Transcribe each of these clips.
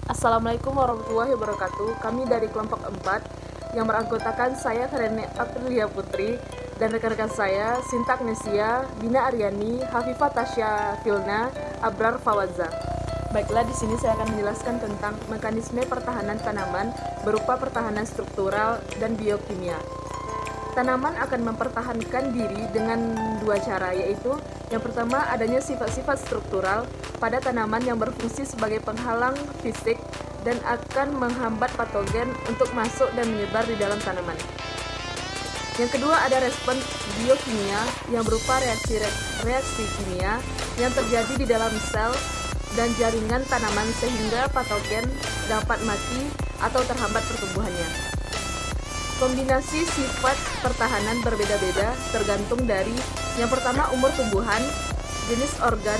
Assalamualaikum warahmatullahi wabarakatuh. Kami dari kelompok 4 yang beranggotakan saya Karene Aprilia Putri dan rekan-rekan saya Sinta Agnesia, Bina Aryani, Hafifah Tasya Filna, Abrar Fawaza. Baiklah, di sini saya akan menjelaskan tentang mekanisme pertahanan tanaman berupa pertahanan struktural dan biokimia. Tanaman akan mempertahankan diri dengan dua cara, yaitu yang pertama adanya sifat-sifat struktural pada tanaman yang berfungsi sebagai penghalang fisik dan akan menghambat patogen untuk masuk dan menyebar di dalam tanaman. Yang kedua ada respon biokimia yang berupa reaksi kimia yang terjadi di dalam sel dan jaringan tanaman sehingga patogen dapat mati atau terhambat pertumbuhannya. Kombinasi sifat pertahanan berbeda-beda tergantung dari yang pertama umur tumbuhan, jenis organ,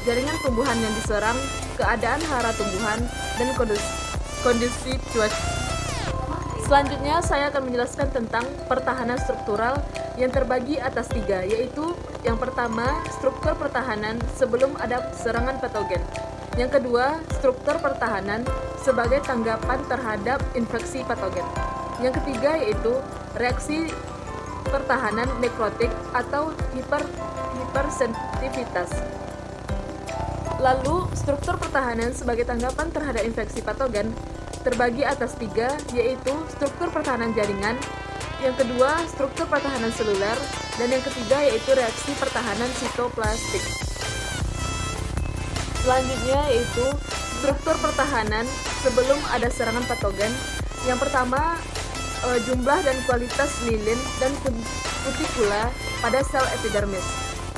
jaringan tumbuhan yang diserang, keadaan hara tumbuhan, dan kondisi cuaca. Selanjutnya saya akan menjelaskan tentang pertahanan struktural yang terbagi atas tiga, yaitu yang pertama struktur pertahanan sebelum ada serangan patogen. Yang kedua, struktur pertahanan sebagai tanggapan terhadap infeksi patogen. Yang ketiga yaitu reaksi pertahanan nekrotik atau hipersensitivitas. Lalu, struktur pertahanan sebagai tanggapan terhadap infeksi patogen terbagi atas tiga, yaitu struktur pertahanan jaringan, yang kedua struktur pertahanan seluler, dan yang ketiga yaitu reaksi pertahanan sitoplastik. Selanjutnya yaitu struktur pertahanan sebelum ada serangan patogen. Yang pertama, jumlah dan kualitas lilin dan kutikula pada sel epidermis.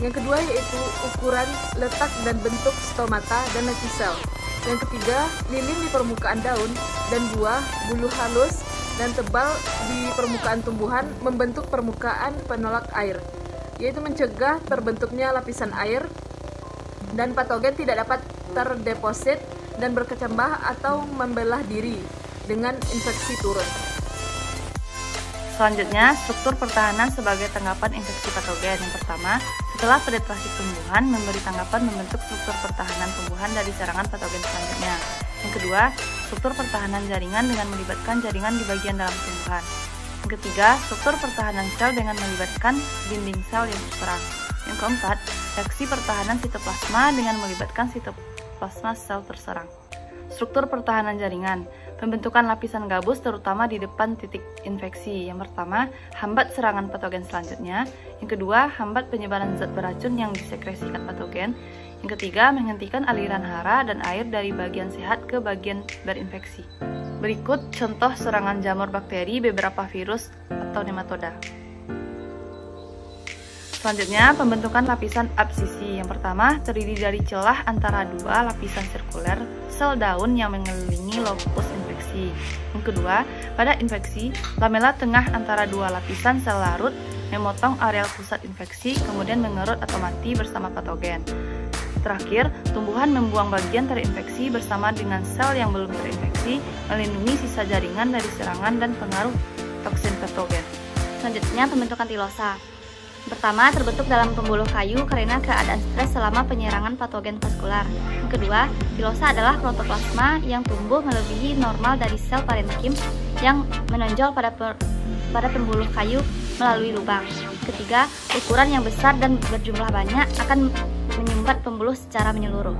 Yang kedua yaitu ukuran, letak dan bentuk stomata dan lentisel. Yang ketiga, lilin di permukaan daun dan buah, bulu halus dan tebal di permukaan tumbuhan membentuk permukaan penolak air, yaitu mencegah terbentuknya lapisan air dan patogen tidak dapat terdeposit dan berkecambah atau membelah diri dengan infeksi turun. Selanjutnya, struktur pertahanan sebagai tanggapan infeksi patogen. Yang pertama, setelah penetrasi tumbuhan, memberi tanggapan membentuk struktur pertahanan tumbuhan dari serangan patogen selanjutnya. Yang kedua, struktur pertahanan jaringan dengan melibatkan jaringan di bagian dalam tumbuhan. Yang ketiga, struktur pertahanan sel dengan melibatkan dinding sel yang terserang. Yang keempat, reaksi pertahanan sitoplasma dengan melibatkan sitoplasma sel terserang. Struktur pertahanan jaringan, pembentukan lapisan gabus terutama di depan titik infeksi. Yang pertama, hambat serangan patogen selanjutnya. Yang kedua, hambat penyebaran zat beracun yang disekresikan patogen. Yang ketiga, menghentikan aliran hara dan air dari bagian sehat ke bagian berinfeksi. Berikut contoh serangan jamur bakteri, beberapa virus atau nematoda. Selanjutnya, pembentukan lapisan absisi. Yang pertama, terdiri dari celah antara dua lapisan sirkuler sel daun yang mengelilingi lokus infeksi. Yang kedua, pada infeksi, lamela tengah antara dua lapisan sel larut memotong areal pusat infeksi, kemudian mengerut atau mati bersama patogen. Terakhir, tumbuhan membuang bagian terinfeksi bersama dengan sel yang belum terinfeksi, melindungi sisa jaringan dari serangan dan pengaruh toksin patogen. Selanjutnya, pembentukan tilosa. Pertama, terbentuk dalam pembuluh kayu karena keadaan stres selama penyerangan patogen vaskular. Yang kedua, tilosa adalah protoplasma yang tumbuh melebihi normal dari sel parenkim yang menonjol pada pembuluh kayu melalui lubang. Ketiga, ukuran yang besar dan berjumlah banyak akan menyumbat pembuluh secara menyeluruh.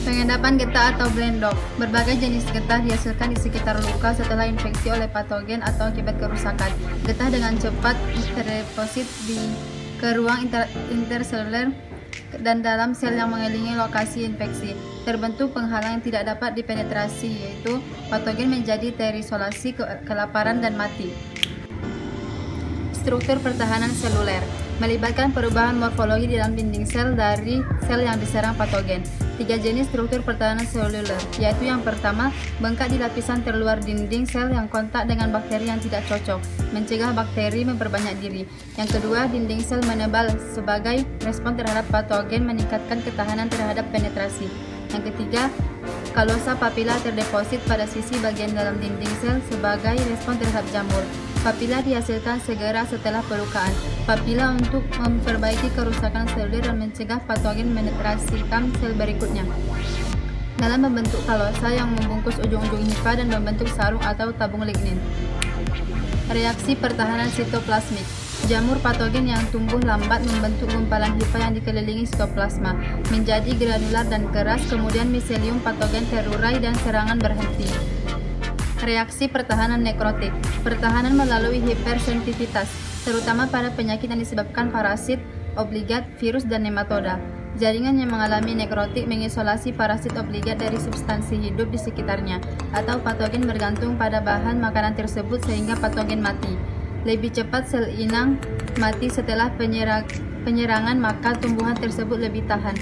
Pengendapan getah atau blendok. Berbagai jenis getah dihasilkan di sekitar luka setelah infeksi oleh patogen atau akibat kerusakan. Getah dengan cepat terdeposit ke ruang interseluler dan dalam sel yang mengelilingi lokasi infeksi. Terbentuk penghalang yang tidak dapat dipenetrasi, yaitu patogen menjadi terisolasi, kelaparan, dan mati. Struktur pertahanan seluler melibatkan perubahan morfologi di dalam dinding sel dari sel yang diserang patogen. Tiga jenis struktur pertahanan seluler, yaitu yang pertama, bengkak di lapisan terluar dinding sel yang kontak dengan bakteri yang tidak cocok, mencegah bakteri memperbanyak diri. Yang kedua, dinding sel menebal sebagai respon terhadap patogen, meningkatkan ketahanan terhadap penetrasi. Yang ketiga, kalosa papila terdeposit pada sisi bagian dalam dinding sel sebagai respon terhadap jamur. Papila dihasilkan segera setelah pelukaan. Papila untuk memperbaiki kerusakan seluler dan mencegah patogen menetrasikan sel berikutnya. dalam membentuk kalosa yang membungkus ujung-ujung hifa dan membentuk sarung atau tabung lignin. Reaksi pertahanan sitoplasmik. Jamur patogen yang tumbuh lambat membentuk gumpalan hifa yang dikelilingi sitoplasma menjadi granular dan keras, kemudian miselium patogen terurai dan serangan berhenti. Reaksi pertahanan nekrotik. Pertahanan melalui hipersensitivitas, terutama pada penyakit yang disebabkan parasit, obligat, virus, dan nematoda. Jaringan yang mengalami nekrotik mengisolasi parasit obligat dari substansi hidup di sekitarnya, atau patogen bergantung pada bahan makanan tersebut sehingga patogen mati. Lebih cepat sel inang mati setelah penyerangan, maka tumbuhan tersebut lebih tahan.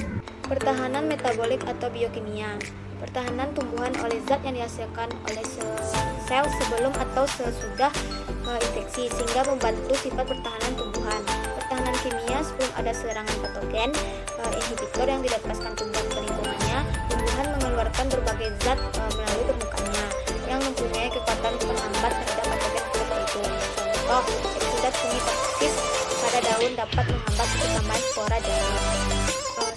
Pertahanan metabolik atau biokimia. Pertahanan tumbuhan oleh zat yang dihasilkan oleh sel sebelum atau sesudah infeksi, sehingga membantu sifat pertahanan tumbuhan. Pertahanan kimia sebelum ada serangan patogen, inhibitor yang dilepaskan tumbuhan ke lingkungannya. Tumbuhan mengeluarkan berbagai zat melalui permukaannya yang mempunyai kekuatan penghambat terhadap patogen tertentu. Contoh, eksidat fungitaksis pada daun dapat menghambat pertambahan spora jamur.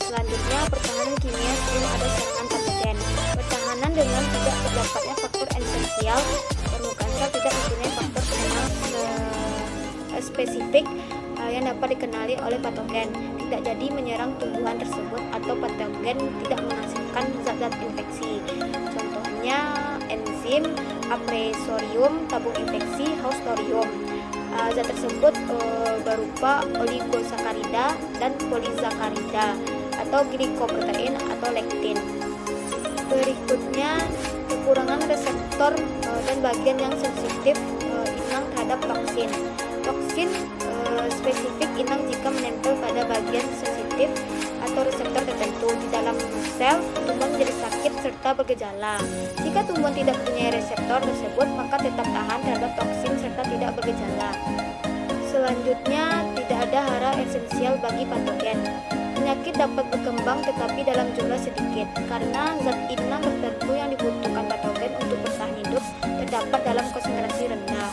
Selanjutnya, pertahanan kimia sebelum ada serangan patogen. Pertahanan dengan tidak terdapatnya faktor esensial permukaan sel tidak mempunyai faktor pengenal spesifik yang dapat dikenali oleh patogen, tidak jadi menyerang tumbuhan tersebut, atau patogen tidak menghasilkan zat-zat infeksi. Contohnya enzim, apresorium, tabung infeksi, haustorium. Zat tersebut berupa oligosakarida dan polisakarida atau glikoprotein atau lektin. Berikutnya, kekurangan reseptor dan bagian yang sensitif inang terhadap toksin. Toksin spesifik inang jika menempel pada bagian sensitif atau reseptor tertentu di dalam sel, tumbuhan menjadi sakit serta bergejala. Jika tumbuhan tidak punya reseptor tersebut, maka tetap tahan terhadap toksin serta tidak bergejala. Selanjutnya, tidak ada hara esensial bagi patogen. Penyakit dapat berkembang tetapi dalam jumlah sedikit, karena zat inang tertentu yang dibutuhkan patogen untuk bertahan hidup terdapat dalam konsentrasi rendah.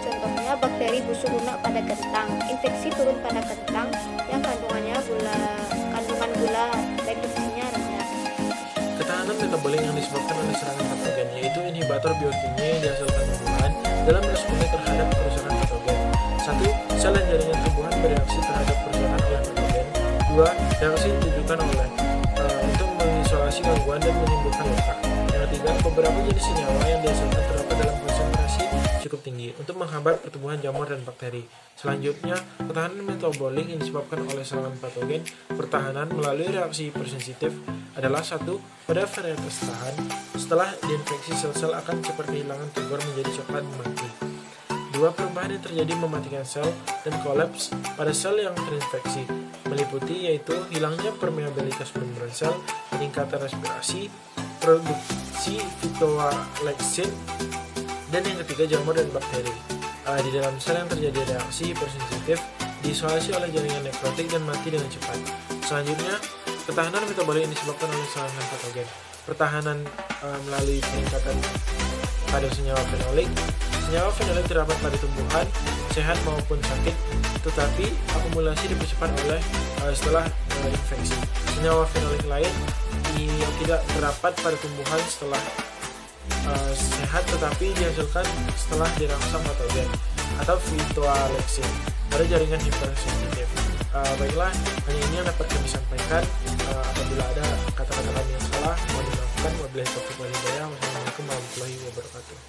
Contohnya bakteri busuk lunak pada kentang. Infeksi turun pada kentang yang kandungan gula reduksinya rendah. Ketahanan metabolik yang disebabkan oleh serangan patogen, yaitu inhibitor biokimia yang dihasilkan tumbuhan dalam respons terhadap kerusakan patogen. 1. Sel dan jaringan tumbuhan bereaksi terhadap kerusakan oleh patogen. 2. Reaksi ditujukan oleh untuk mengisolasi gangguan dan menimbulkan luka. Yang ketiga, beberapa jenis senyawa yang dihasilkan terdapat dalam konsentrasi cukup tinggi untuk menghambat pertumbuhan jamur dan bakteri. Selanjutnya, ketahanan metabolik yang disebabkan oleh serangan patogen. Pertahanan melalui reaksi hipersensitif adalah 1. Pada varietas tahan, setelah diinfeksi sel-sel akan cepat kehilangan tumor menjadi coklat mati. 2. Perubahan yang terjadi mematikan sel dan kolaps pada sel yang terinfeksi, meliputi yaitu hilangnya permeabilitas membran sel, peningkatan respirasi, produksi phytoalexin, dan yang ketiga jamur dan bakteri. Di dalam sel yang terjadi reaksi hipersensitif diisolasi oleh jaringan nekrotik dan mati dengan cepat. Selanjutnya, ketahanan metabolik yang disebabkan oleh serangan patogen. Pertahanan melalui peningkatan kadar senyawa fenolik. Senyawa fenolik terdapat pada tumbuhan sehat maupun sakit, tetapi akumulasi dipercepat oleh setelah infeksi. Senyawa fenolik lain yang tidak terdapat pada tumbuhan setelah sehat tetapi dihasilkan setelah dirangsang patogen atau phytoalexin pada jaringan hipersensitif. Baiklah, hanya ini yang dapat kami sampaikan. Apabila ada kata-kata kami yang salah, mohon dimaafkan. Wabillahi taufiq wal hidayah. Wassalamualaikum warahmatullahi wabarakatuh.